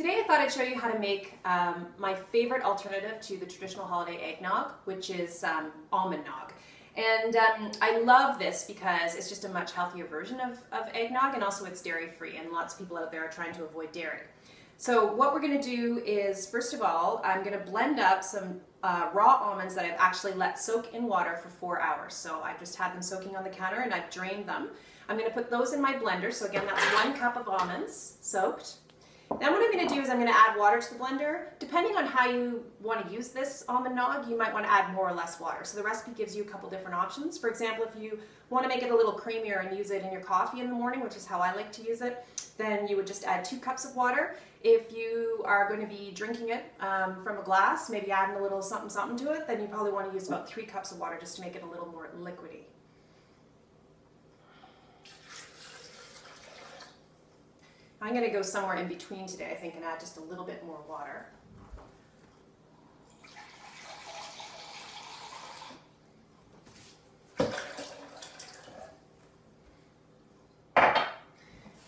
Today I thought I'd show you how to make my favorite alternative to the traditional holiday eggnog, which is almond nog. And I love this because it's just a much healthier version of eggnog, and also it's dairy free, and lots of people out there are trying to avoid dairy. So what we're going to do is, first of all, I'm going to blend up some raw almonds that I've actually let soak in water for 4 hours. So I've just had them soaking on the counter and I've drained them. I'm going to put those in my blender. So again, that's 1 cup of almonds soaked. Then what I'm going to do is I'm going to add water to the blender. Depending on how you want to use this almond nog, you might want to add more or less water. So the recipe gives you a couple different options. For example, if you want to make it a little creamier and use it in your coffee in the morning, which is how I like to use it, then you would just add 2 cups of water. If you are going to be drinking it from a glass, maybe adding a little something to it, then you probably want to use about 3 cups of water just to make it a little more liquidy. I'm going to go somewhere in between today, I think, and add just a little bit more water.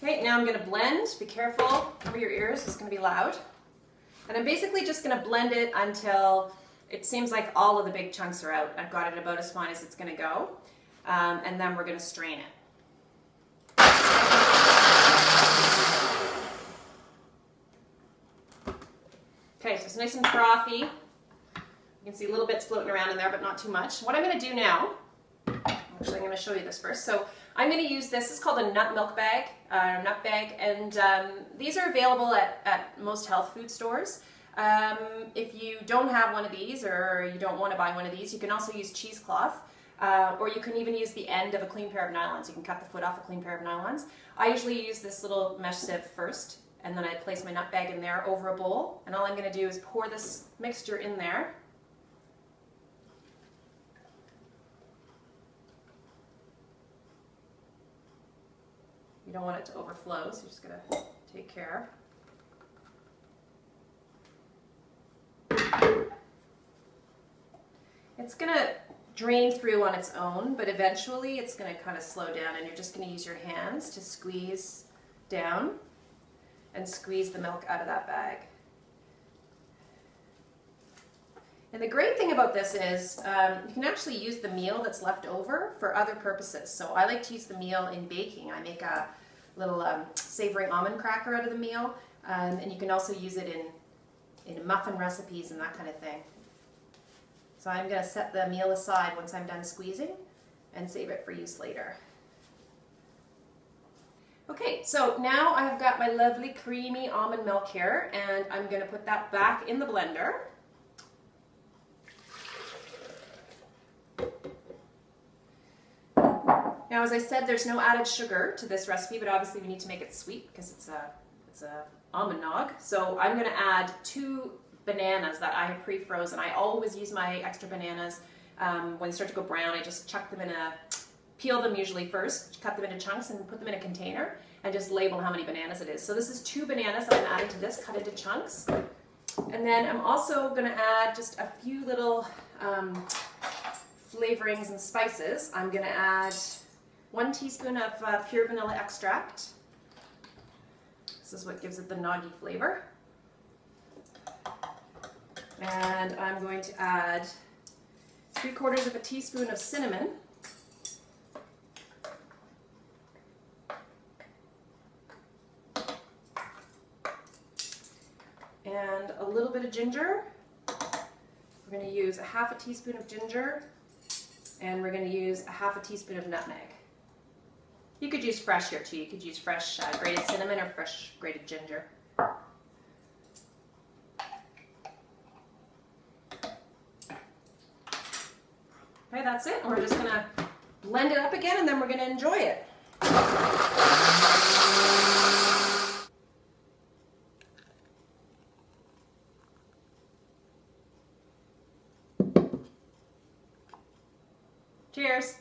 Okay, now I'm going to blend. Be careful, cover your ears, it's going to be loud. And I'm basically just going to blend it until it seems like all of the big chunks are out. I've got it about as fine as it's going to go. And then we're going to strain it. Okay, so it's nice and frothy. You can see little bits floating around in there, but not too much. What I'm going to do now, actually I'm going to show you this first. So I'm going to use this, it's called a nut milk bag, nut bag, and these are available at most health food stores. If you don't have one of these, or you don't want to buy one of these, you can also use cheesecloth, or you can even use the end of a clean pair of nylons. You can cut the foot off a clean pair of nylons. I usually use this little mesh sieve first, and then I place my nut bag in there over a bowl, and all I'm going to do is pour this mixture in there. You don't want it to overflow, so you're just going to take care. It's going to drain through on its own, but eventually it's going to kind of slow down, and you're just going to use your hands to squeeze down and squeeze the milk out of that bag. And the great thing about this is you can actually use the meal that's left over for other purposes. So I like to use the meal in baking. I make a little savory almond cracker out of the meal, and you can also use it in muffin recipes and that kind of thing. So I'm going to set the meal aside once I'm done squeezing and save it for use later. Okay, so now I've got my lovely creamy almond milk here, and I'm going to put that back in the blender. Now, as I said, there's no added sugar to this recipe, but obviously we need to make it sweet because it's a almond nog. So I'm going to add 2 bananas that I have pre-frozen. I always use my extra bananas when they start to go brown. I just chuck them in peel them usually first, cut them into chunks, and put them in a container, and just label how many bananas it is. So this is 2 bananas that I'm adding to this, cut into chunks. And then I'm also going to add just a few little flavorings and spices. I'm going to add 1 teaspoon of pure vanilla extract. This is what gives it the noggy flavor. And I'm going to add 3/4 of a teaspoon of cinnamon. And a little bit of ginger. We're going to use a 1/2 teaspoon of ginger, and we're going to use a 1/2 teaspoon of nutmeg. You could use fresh here too. You could use fresh grated cinnamon or fresh grated ginger. Okay, that's it. We're just going to blend it up again, and then we're going to enjoy it. Cheers!